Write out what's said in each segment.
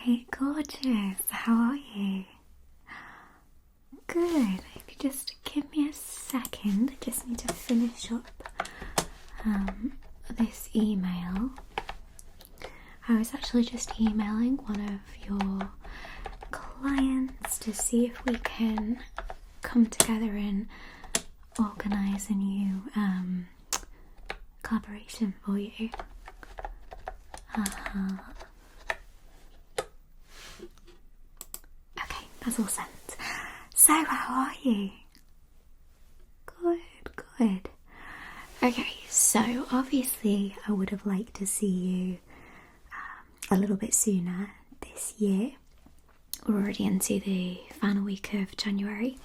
Hi, gorgeous. How are you? Good. If you just give me a second, I just need to finish up this email. I was actually just emailing one of your clients to see if we can come together and organise a new collaboration for you. Okay, that's all sent. So, how are you? Good. Okay, so obviously I would have liked to see you a little bit sooner this year. We're already into the final week of January,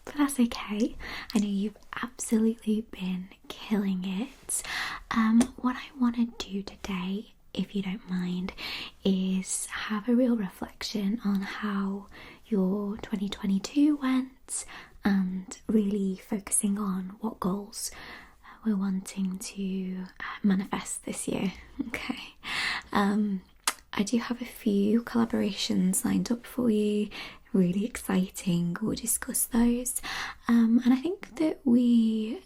but that's okay. I know you've absolutely been killing it. What I want to do today, if you don't mind, is have a real reflection on how your 2022 went and really focusing on what goals we're wanting to manifest this year. Okay. I do have a few collaborations lined up for you, really exciting. We'll discuss those, and I think that we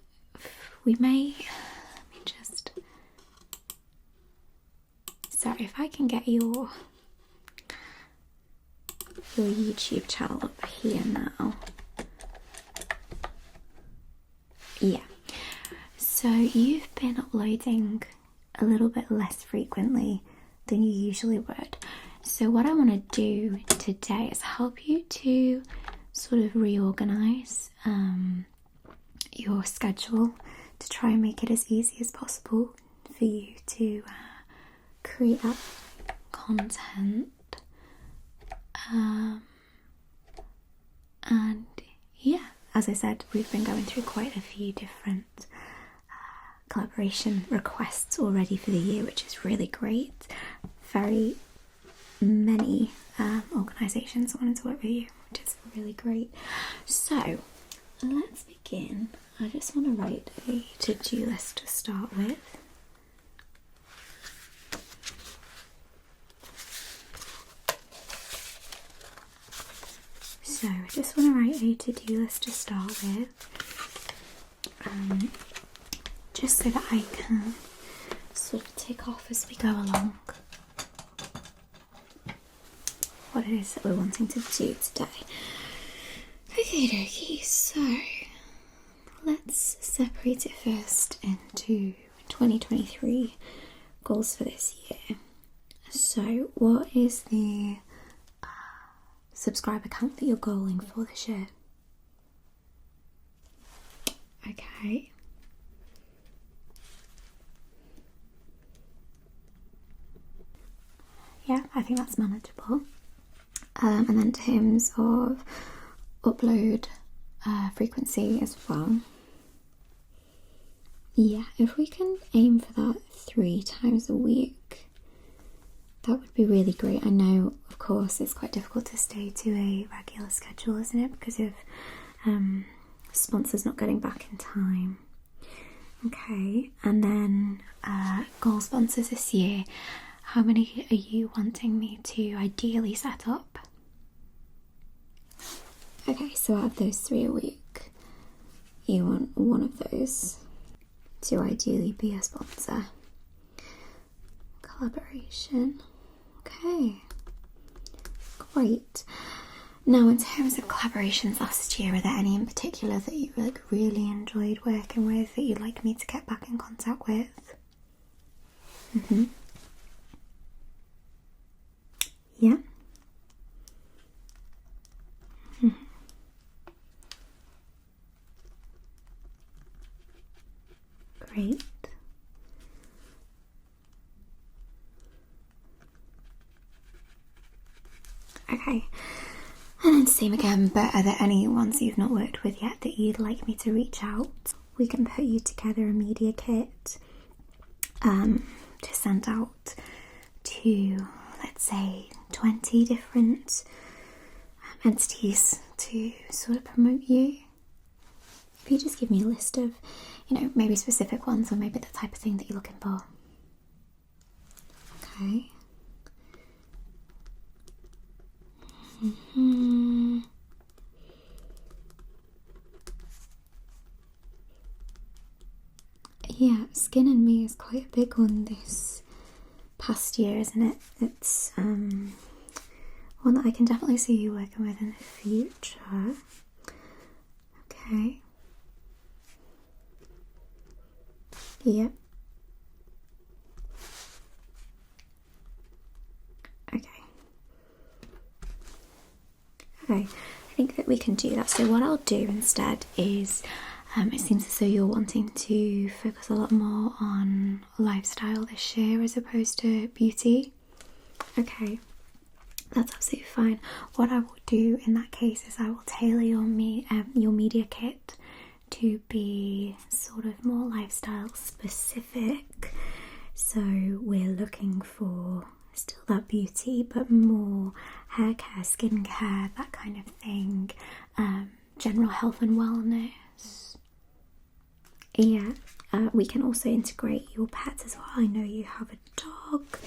may. Let me just. Sorry, if I can get your YouTube channel up here now. Yeah. So you've been uploading a little bit less frequently than you usually would. So what I want to do today is help you to sort of reorganize your schedule to try and make it as easy as possible for you to create that content. And yeah, as I said, we've been going through quite a few different collaboration requests already for the year, which is really great. Very many organisations wanting to work with you, which is really great. So let's begin. I just want to write a to-do list to start with. So I just want to write a to-do list to start with, just so that I can sort of tick off as we go along what it is that we're wanting to do today. Okay, so let's separate it first into 2023 goals for this year. So what is the subscriber count that you're goaling for this year? Okay. Yeah, I think that's manageable. And then in terms of upload frequency as well. Yeah, if we can aim for that 3 times a week, that would be really great. I know, of course, it's quite difficult to stay to a regular schedule, isn't it? Because of sponsors not getting back in time. Okay, and then goal sponsors this year. How many are you wanting me to ideally set up? Okay, so out of those 3 a week, you want one of those to ideally be a sponsor. Collaboration. Okay, great. Now, in terms of collaborations last year, are there any in particular that you really enjoyed working with that you'd like me to get back in contact with? Yeah. Great. Okay. And then same again, but are there any ones you've not worked with yet that you'd like me to reach out? We can put you together a media kit to send out to, let's say, 20 different entities to sort of promote you. If you just give me a list of, maybe specific ones or maybe the type of thing that you're looking for. Okay. Yeah, Skin and Me is quite a big one this past year, isn't it? It's one that I can definitely see you working with in the future. Okay. Yep. Okay. Okay, I think that we can do that. So what I'll do instead is, it seems as though you're wanting to focus a lot more on lifestyle this year as opposed to beauty. Okay, that's absolutely fine. What I will do in that case is I will tailor your media kit to be sort of more lifestyle specific. So we're looking for still that beauty, but more hair care, skin care, that kind of thing, general health and wellness. Yeah, we can also integrate your pets as well. I know you have a dog,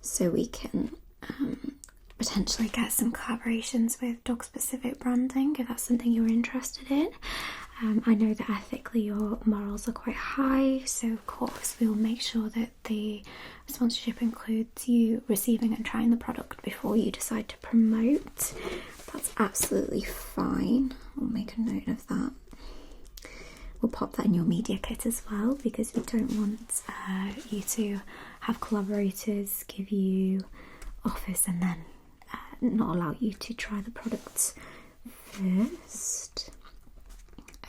so we can potentially get some collaborations with dog specific branding if that's something you're interested in. I know that ethically your morals are quite high, so of course we will make sure that the sponsorship includes you receiving and trying the product before you decide to promote. That's absolutely fine. We'll make a note of that. We'll pop that in your media kit as well, because we don't want you to have collaborators give you offers and then not allow you to try the products first.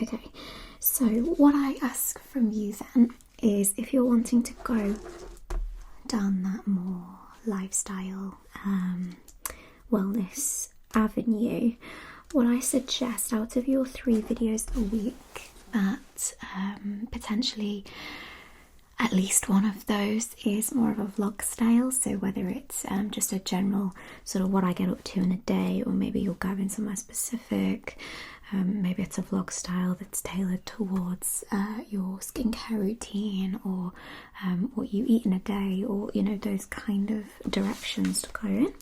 Okay, so what I ask from you then is, if you're wanting to go down that more lifestyle wellness avenue, what I suggest, out of your 3 videos a week, that potentially at least one of those is more of a vlog style. So whether it's just a general sort of what I get up to in a day, or maybe you're going somewhere specific, maybe it's a vlog style that's tailored towards your skincare routine, or what you eat in a day, or those kind of directions to go in.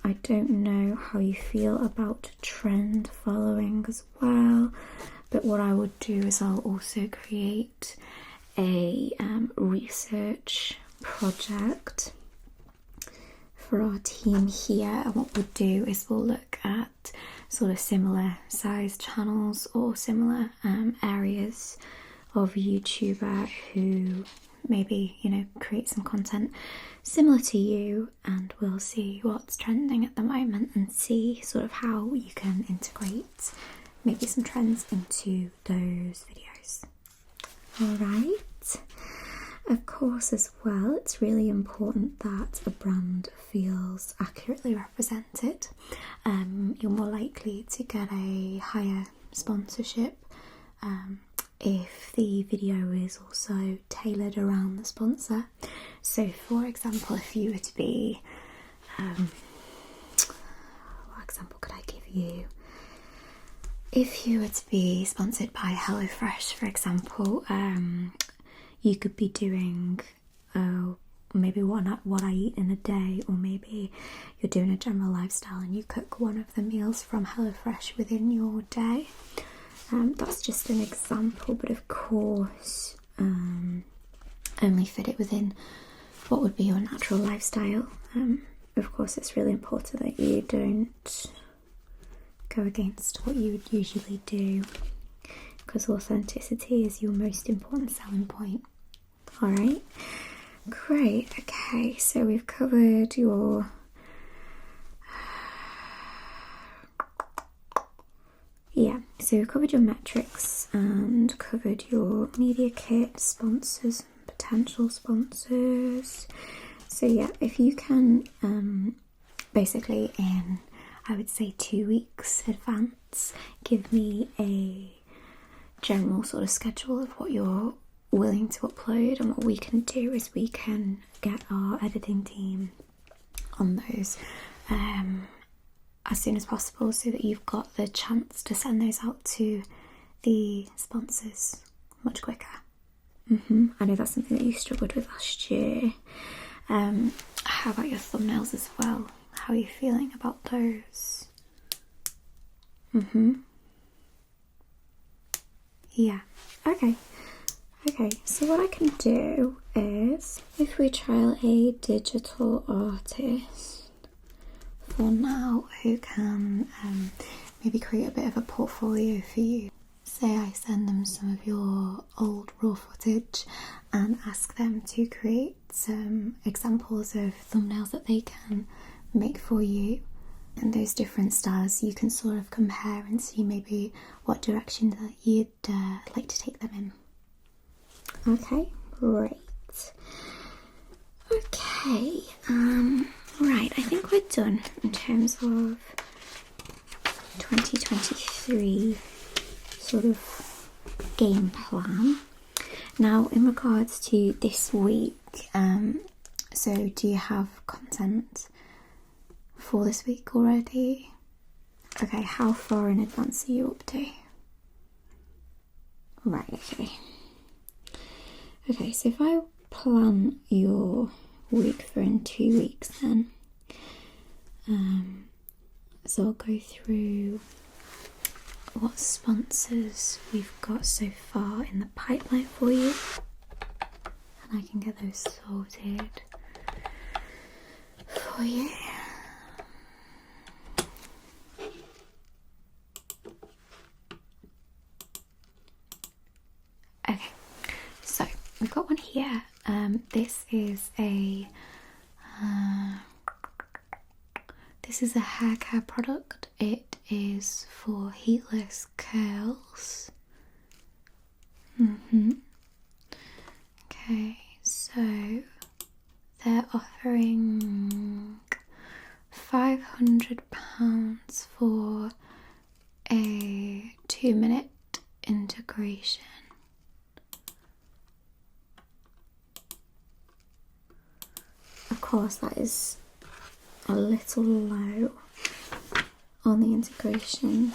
I don't know how you feel about trend following as well, but what I would do is I'll also create a research project for our team here, and what we'll do is we'll look at sort of similar sized channels or similar areas of YouTuber who maybe create some content similar to you, and we'll see what's trending at the moment and see sort of how you can integrate maybe some trends into those videos. Alright, of course as well, it's really important that a brand feels accurately represented. You're more likely to get a higher sponsorship if the video is also tailored around the sponsor. So for example, if you were to be, what example could I give you? If you were to be sponsored by HelloFresh, for example, you could be doing maybe what I eat in a day, or maybe you're doing a general lifestyle and you cook one of the meals from HelloFresh within your day. That's just an example, but of course only fit it within what would be your natural lifestyle. Of course it's really important that you don't go against what you would usually do, because authenticity is your most important selling point. Alright, great. Okay, so we've covered your so we've covered your metrics and covered your media kit, sponsors and potential sponsors. So yeah, if you can basically in, I would say, 2 weeks advance, give me a general sort of schedule of what you're willing to upload, and what we can do is we can get our editing team on those as soon as possible, so that you've got the chance to send those out to the sponsors much quicker. I know that's something that you struggled with last year. How about your thumbnails as well? how you're feeling about those. Yeah, okay. Okay, so what I can do is, if we trial a digital artist for now who can maybe create a bit of a portfolio for you. Say I send them some of your old raw footage and ask them to create some examples of thumbnails that they can make for you. And those different styles you can sort of compare and see maybe what direction that you'd like to take them in. Okay, great. Okay, right, I think we're done in terms of 2023 sort of game plan. Now, in regards to this week, so do you have content for this week already? Okay, how far in advance are you up to? Right, okay. Okay, so if I plan your week for in 2 weeks then, so I'll go through what sponsors we've got so far in the pipeline for you, and I can get those sorted for you. Okay, so we've got one here. This is a hair care product. It is for heatless curls. Okay, so they're offering £500 for a 2-minute integration. Of course, that is a little low on the integration.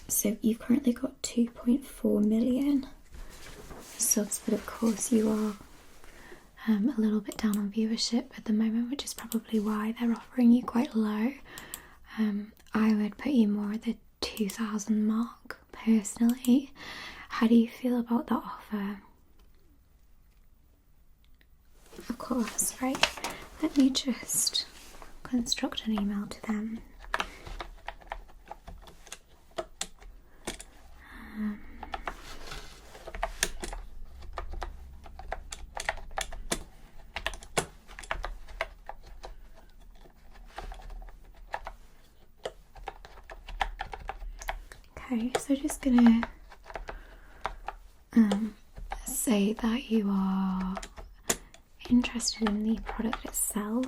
So you've currently got 2.4 million subs, but of course you are a little bit down on viewership at the moment, which is probably why they're offering you quite low. I would put you more at the 2,000 mark personally. How do you feel about that offer? Of course, right? Let me just construct an email to them. Okay, so just gonna say that you are interested in the product itself,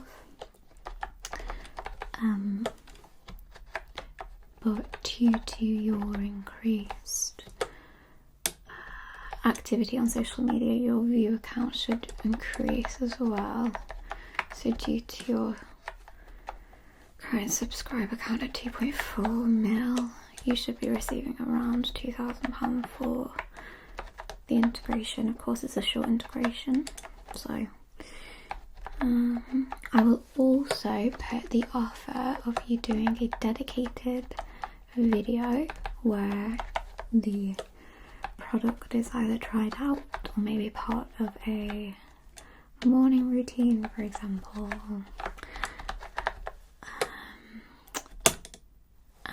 but due to your increased activity on social media, your view count should increase as well. So due to your current subscriber count at 2.4 mil, you should be receiving around £2,000 for the integration. Of course, it's a short integration, so I will also put the offer of you doing a dedicated video where the product is either tried out or maybe part of a morning routine, for example.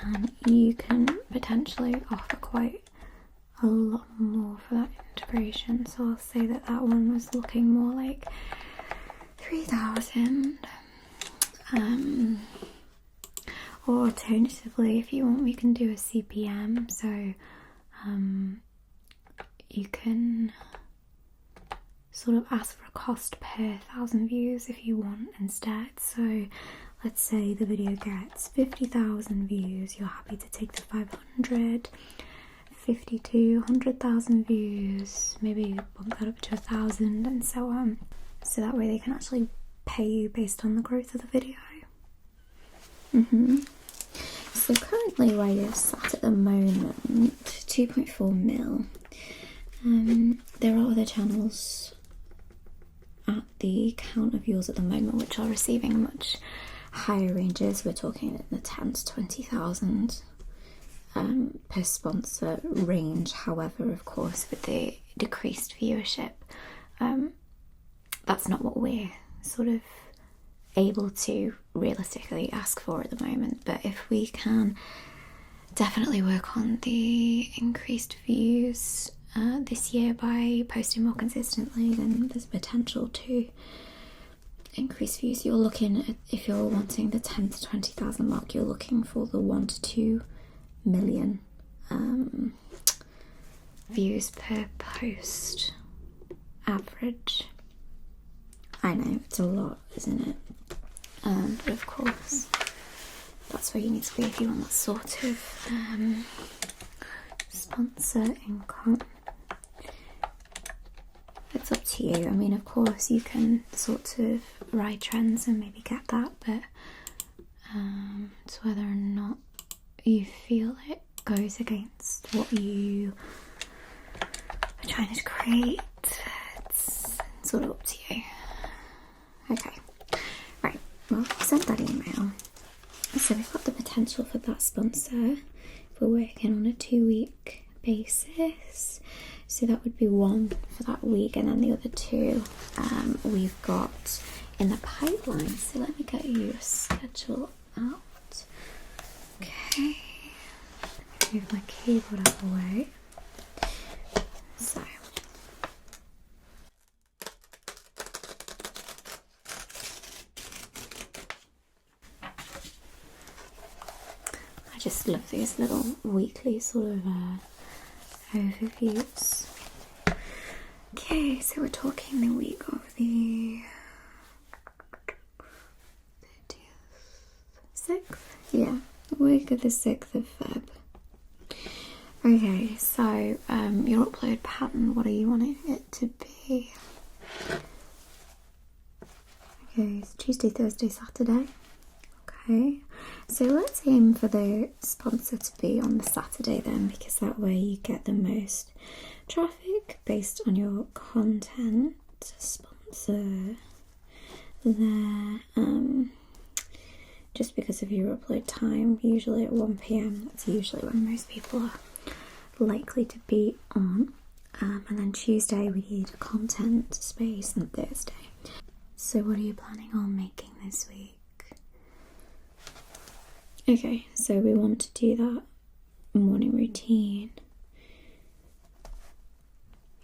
And you can potentially offer quite a lot more for that integration. So I'll say that that one was looking more like 3,000. Or alternatively, if you want, we can do a CPM. So you can sort of ask for a cost per 1,000 views if you want instead. So let's say the video gets 50,000 views, you're happy to take the 500, 50 to 100,000 views, maybe bump that up to 1,000 and so on. So that way they can actually pay you based on the growth of the video. So currently where you're sat at the moment, 2.4 mil. There are other channels at the count of yours at the moment which are receiving much higher ranges, we're talking in the 10 to 20,000 per sponsor range. However, of course, with the decreased viewership, that's not what we're sort of able to realistically ask for at the moment. But if we can definitely work on the increased views this year by posting more consistently, then there's potential to increase views. You're looking at, if you're wanting the 10 to 20,000 mark, you're looking for the 1 to 2 million views per post average. I know it's a lot, isn't it? But of course, that's where you need to be if you want that sort of sponsor income. It's up to you. I mean, of course, you can sort of ride trends and maybe get that, but it's whether or not you feel it goes against what you are trying to create. It's sort of up to you. Okay, right, well, I've sent that email. So we've got the potential for that sponsor if we're working on a 2-week basis. So that would be 1 for that week, and then the other 2 we've got in the pipeline. So let me get you a schedule out. Okay, move my keyboard out of the way. So I just love these little weekly sort of overviews. Okay, so we're talking the week of the 6th? Yeah, the week of the 6th of Feb. Okay, so your upload pattern, what are you wanting it to be? Okay, it's Tuesday, Thursday, Saturday. Okay, so let's aim for the sponsor to be on the Saturday then, because that way you get the most traffic based on your content. Sponsor there, just because of your upload time, usually at 1 PM, that's usually when most people are likely to be on. And then Tuesday we need a content space, and Thursday. So what are you planning on making this week? Okay, so we want to do that morning routine.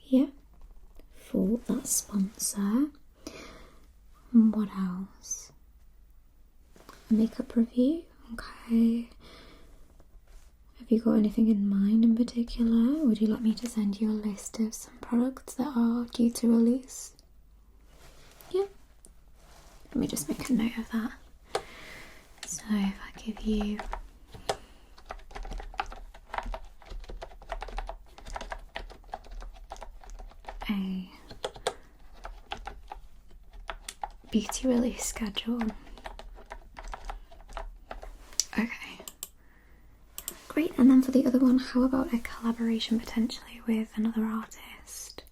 Yeah, for that sponsor. And what else? A makeup review. Okay. Have you got anything in mind in particular? Would you like me to send you a list of some products that are due to release? Yeah. Let me just make a note of that. So if I give you a beauty release schedule. Okay. Great, and then for the other one, how about a collaboration potentially with another artist?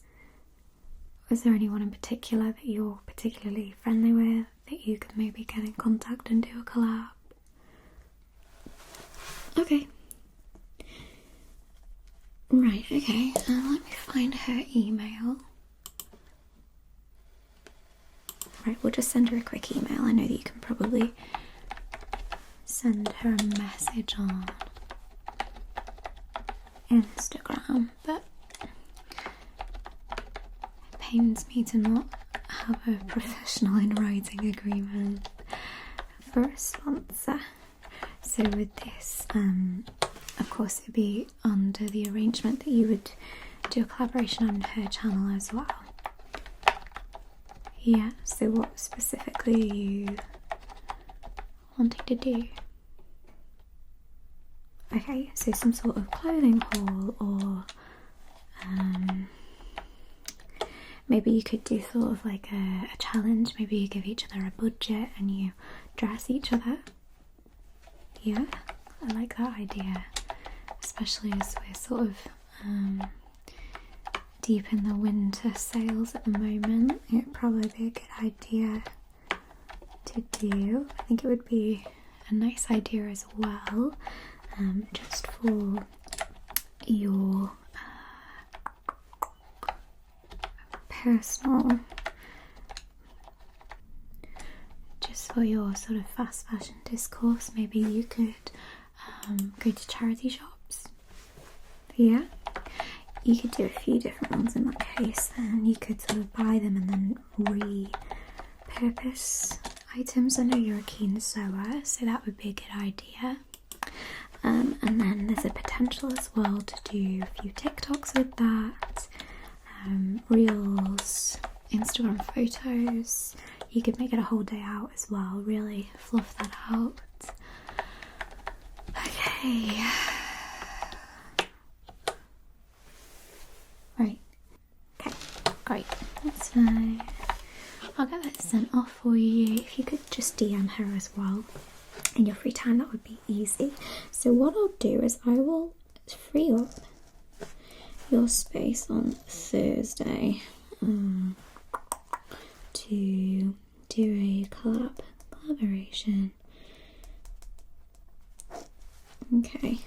Was there anyone in particular that you're particularly friendly with that you could maybe get in contact and do a collab? Okay. Right, okay, let me find her email. Right, we'll just send her a quick email. I know that you can probably send her a message on Instagram, but it pains me to not have a professional in writing agreement for a sponsor. So with this, of course, it'd be under the arrangement that you would do a collaboration on her channel as well. Yeah, so what specifically are you wanting to do? Okay, so some sort of clothing haul, or maybe you could do sort of like a challenge. Maybe you give each other a budget and you dress each other. Yeah, I like that idea, especially as we're sort of deep in the winter sales at the moment. It'd probably be a good idea to do, I think it would be a nice idea as well, just for your personal, just for your sort of fast fashion discourse, maybe you could go to charity shops. Yeah, you could do a few different ones in that case, and you could sort of buy them and then repurpose items. I know you're a keen sewer, so that would be a good idea. And then there's a potential as well to do a few TikToks with that, reels, Instagram photos. You could make it a whole day out as well, really fluff that out. Okay. Right. Okay, great. So I'll get that sent off for you. If you could just DM her as well in your free time, that would be easy. So what I'll do is I will free up your space on Thursday to do a collaboration. Okay.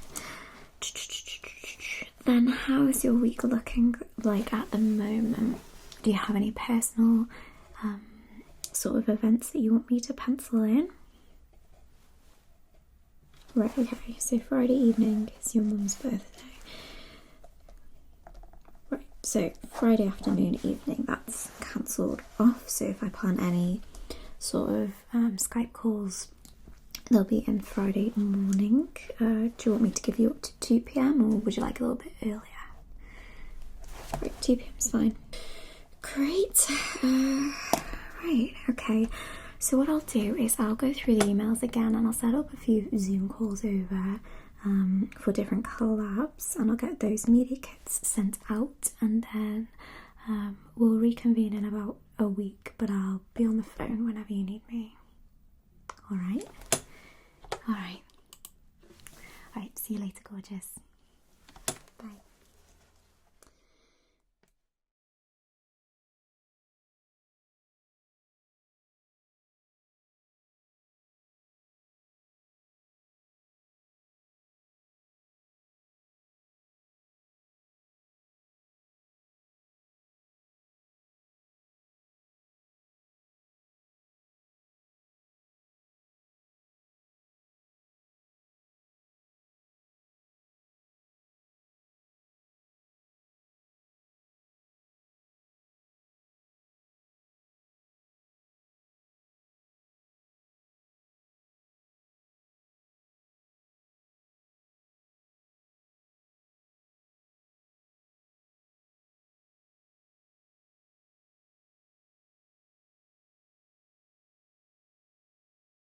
Then how is your week looking like at the moment? Do you have any personal sort of events that you want me to pencil in? Right, okay, so Friday evening is your mum's birthday. Right, so Friday afternoon, evening, that's cancelled off. So if I plan any sort of Skype calls, they'll be in Friday morning. Do you want me to give you up to 2 p.m. or would you like a little bit earlier? Right, 2 p.m. is fine. Great. Right, okay. So what I'll do is I'll go through the emails again and I'll set up a few Zoom calls over for different collabs, and I'll get those media kits sent out, and then we'll reconvene in about a week, but I'll be on the phone whenever you need me. Alright? Alright. Alright, see you later, gorgeous.